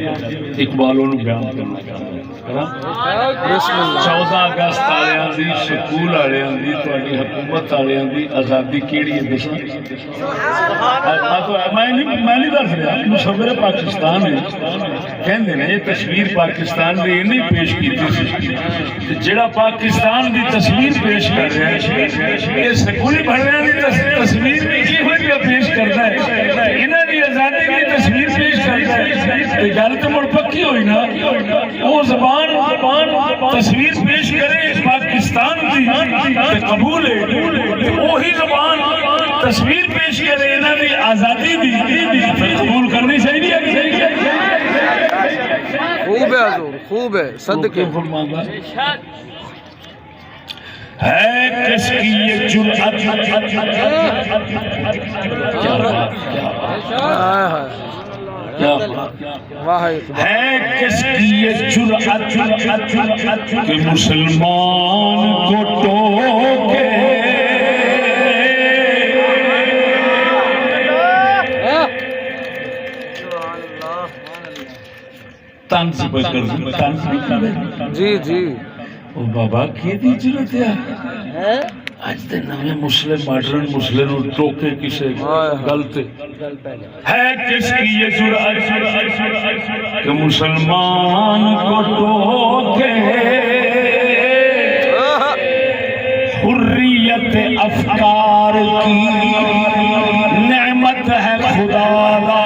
اقبال انہوں بیان کرنا چاہتا ہے 14 اگست آلیاں دی سکول آلیاں دی تواڈی حکومت آلیاں دی آزادی کیڑی ہے دساں میں نہیں دس رہا مصور پاکستان ہے کہندے نے یہ تصویر پاکستان دی نہیں پیش کیتی جڑا پاکستان دی تصویر پیش کر رہا ہے یہ سکولی بھرنے دی تصویر نہیں ہوئی پیش کرتا ہے انہاں دی آزادی کی تصویر پیش کرتا ہے گل تو مڑ پکی ہوئی نا وہ زبان تصویر پیش کرے پاکستان دی قبول ہے وہی زبان تصویر پیش کرے انہاں دی آزادی دی قبول کرنی چاہیے خوب ہے حضور خوب ہے صدقے ہے کس کی یہ جرأت ہے کس کی یہ جرأت کہ مسلمان کو ٹوکے طنز پہ کر جی جی او بابا کی دی جرت ہے آج دے نوے مسلم ماڈرن مسلم نو ٹوکے کسے غلط ہے کس کی یہ جرأت کہ مسلمان کو ٹوکے حریت افکار کی نعمت ہے خدا دا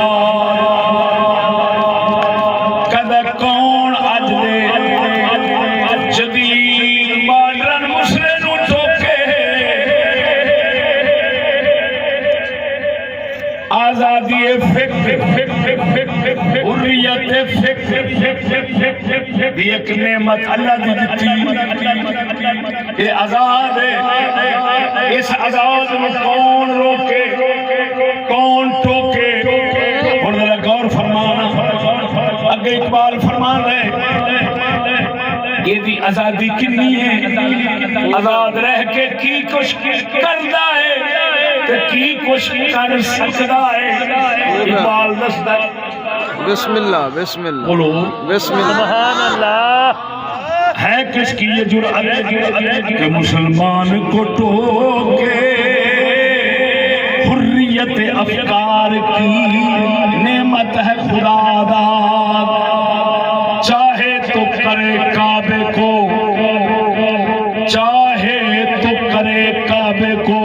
آزادی فکر حریت فکر ایک نعمت اللہ دی دیتی یہ آزاد ہے اس آزاد میں کون روکے کون ٹوکے اور ذرا غور فرمانا اگے اقبال فرمان ہے یہ دی آزادی کنی ہے آزاد رہ کے کی کچھ کردا ہے کی کچھ کر سکتا ہے اقبال دستا ہے بسم اللہ بسم اللہ بولو بسم اللہ سبحان اللہ ہے کس کی یہ جرأت کہ مسلمان کو ٹوکے حریت افکار کی نعمت ہے خدا دا چاہے تو کرے کعبے کو چاہے تو کرے کعبے کو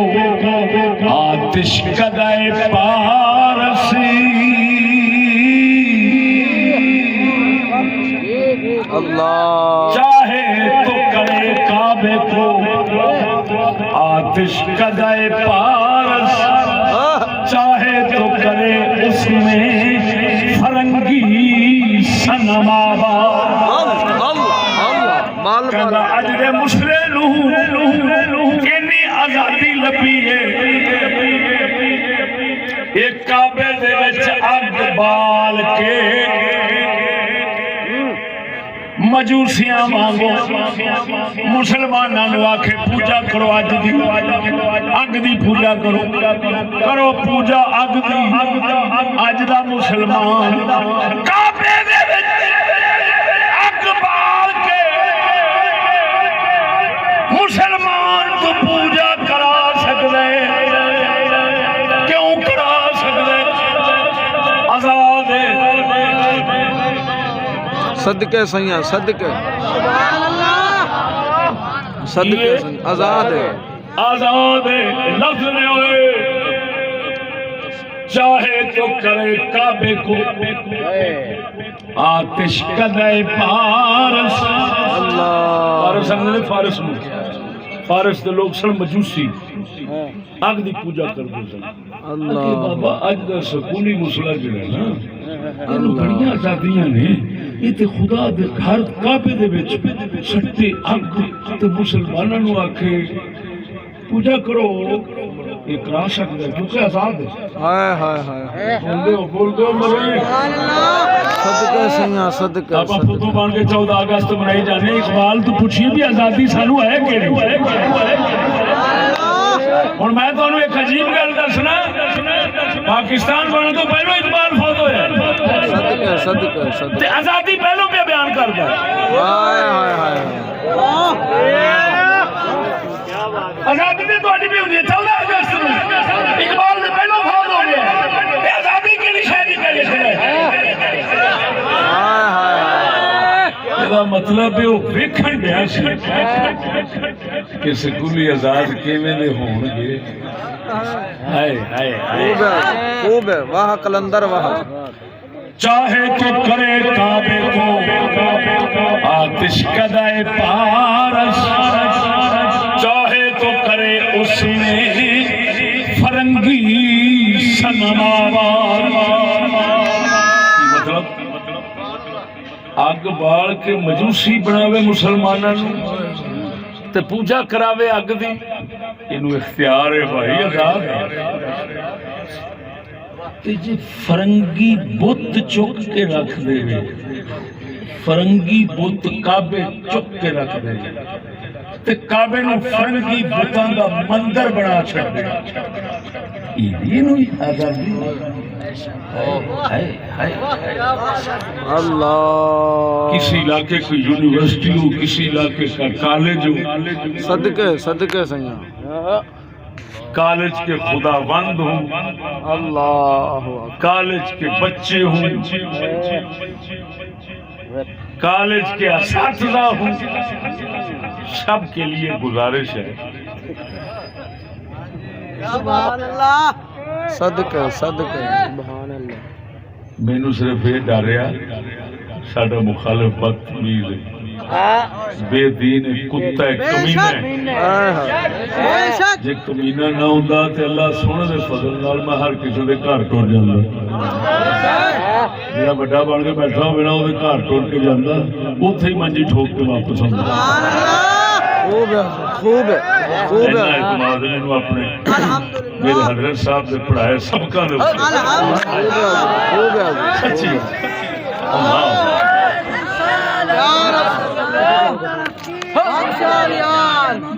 آتش کدائے پارسی اللہ چاہے تو کرے کعبے کو آتش کدائے پارس چاہے تو کرے اس میں فرنگی صنم آباد کہنا اجرے مسلم کنی آزادی لبی ہے ایک کعبے دے وچ اگ بال کے مجوسیاں مانگو مسلماناں نو آکھے پوجا کرو اج دی اگ دی پوجا کرو پوجا اگ دی اج دا مسلمان کعبے دے وچ اگ بال کے مسلمان تو پوجا کرا سکدے کیوں کرا سکدے آزاد ہے صدقے سیاں صدقے صدقے سیاں آزاد ہے آزاد ہے لفظ نے ہوئے چاہے تو کرے کعبے کو آتش کدائے پارس پارس نے فارس میں فارس دے لوگ سن مجوسی اگ دی پوجا کرتے سن اللہ بابا اج دا سکولی مسئلہ جڑا نا انہوں بڑیاں آزادیاں نے یہ تے خدا دے گھر کعبے دے وچ سٹے اگ تے مسلماناں نو آکھے پوجا کرو یہ کرا سکتا ہے کیونکہ آزاد ہے ہائے ہائے ہائے بول دو مرے صدقے سیاں صدقے آپ پتوں بان کے 14 اگست منائی جانے اقبال تو پوچھئے بھی آزادی سانو ہے کہ اور میں تو انہوں ایک عجیب گل دسنا پاکستان بنے تو پہلو اقبال فوت ہویا صدقے تے آزادی پہلو پہ بیان کرتا ہے ہائے ہائے ہائے آزادی نے تو بھی ہوئی ہے 14 اگست میں اقبال نے پہلو فوت ہو گیا تے آزادی کی نشانی پہلے کھڑا ہے مطلب ہے وہ ویکھن گیا سی کہ سکولی آزاد کیویں دے ہون گے ہائے ہائے خوب ہے واہ کلندر واہ چاہے تو کرے کعبے کو آتش کدائے پارس چاہے تو کرے اس میں فرنگی سنمار مطلب اگ بال کے مجوسی بناوے مسلمانوں تے پوجا کراوے اگ دی اینو اختیار ہے بھائی آزاد تے جی فرنگی بت چک کے رکھ دے فرنگی بت کعبے چک کے رکھ دے تے کعبے نو فرنگی بتاں دا مندر بنا چھڑ دے اینو آزادی اللہ کسی علاقے کی یونیورسٹی ہو کسی علاقے کا کالج ہو صدقے صدقے سیاں کالج کے خدا بند ہوں اللہ کالج کے بچے ہوں کالج کے اساتذہ ہوں سب کے لیے گزارش ہے صدقے صدقے سبحان اللہ مینو صرف یہ ڈریا ساڈا مخالف بدتمیز ہے بے دین ہے کتا ہے کمینہ ہے جے کمینہ نہ ہوندا تے اللہ سونے دے فضل نال میں ہر کسی دے گھر ٹر جاندا جڑا بڑا بن کے بیٹھا ہوے نا او دے گھر ٹر کے جاندا اوتھے ہی منجی ٹھوک کے واپس آندا خوب ہے خوب ہے خوب ہے اعتماد نے اپنے میرے حضرت صاحب نے پڑھائے سبقاں دے خوب ہے سچی اللہ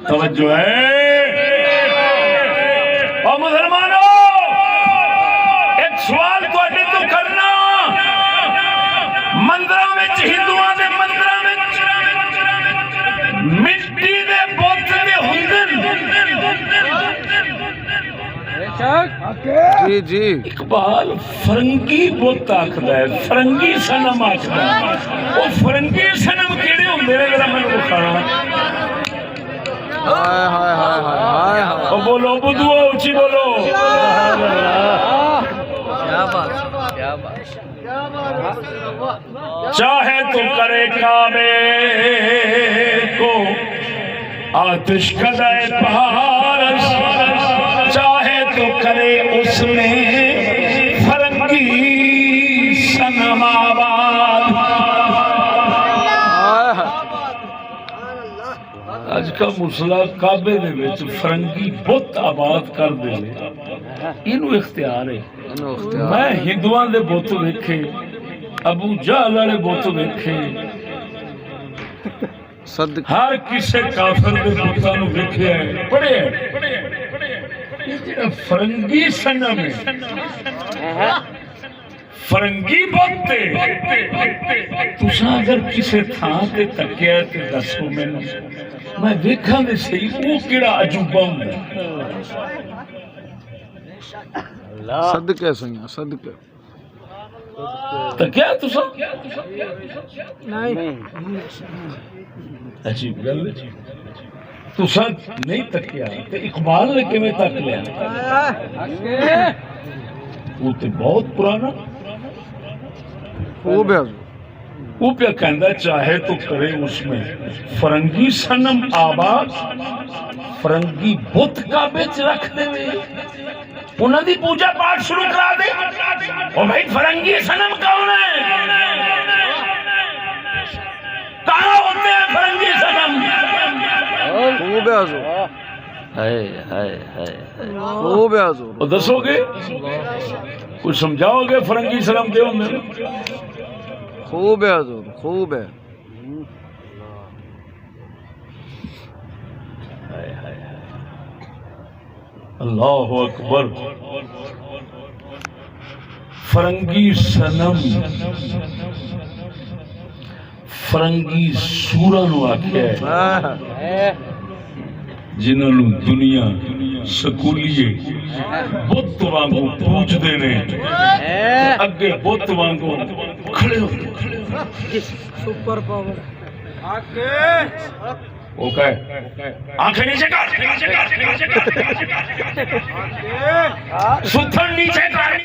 توجہ ہے اور مسلمانوں ایک سوال تو کرنا مندراں وچ ہندوؤں دے مندراں وچ مٹی دے بت دے ہوندن جی جی اقبال فرنگی بت آکھدا ہے فرنگی صنم آکھدا ہے وہ فرنگی صنم کیڑے ہوندے نے ذرا مینوں دکھانا ہائے ہائے ہائے ہائے ہائے بولو بدو اونچی بولو چاہے تو کرے کعبے کو آتش کدائے پارس چاہے تو کرے اس میں فرنگی صنم آباد اج کا مسئلہ کعبے دے وچ فرنگی بت آباد کر دے اینو اختیار ہے میں ہندوؤں دے بت ویکھے ابو جہل والے بت ویکھے ہر کسے کافر دے بتاں نو ویکھیا ہے پڑھیا یہ جڑا فرنگی صنم ہے فرنگی بت تساں اگر کسے تھاں تے تکیا تے دسو مینوں میں دیکھاں دے صحیح وہ کیڑا عجوبہ ہوندا صدقے سیاں صدقے تکیا تساں نہیں عجیب گل تساں نہیں تکیا تے اقبال نے کیویں تک لیا وہ تے بہت پرانا خوب ہے وہ پہ کہندا چاہے تو کرے اس میں فرنگی صنم آباد فرنگی بت کعبے چ رکھ دے انہاں دی پوجا پاٹ شروع کرا دے او بھائی فرنگی صنم کون ہے کہاں ہوتے ہیں فرنگی صنم خوب ہے حضور خوب ہے حضور اور دسو گے کچھ سمجھاؤ گے فرنگی صنم دے ہوندے خوب ہے حضور خوب ہے اللہ اکبر فرنگی سنم فرنگی سورا نو آکھیا ہے جنہاں نو دنیا سکولیے بت وانگو پوچھ دینے اگے بت وانگو کھڑے ہو سپر پاور وہ کہے آنکھیں نیچے کر ستھن نیچے کر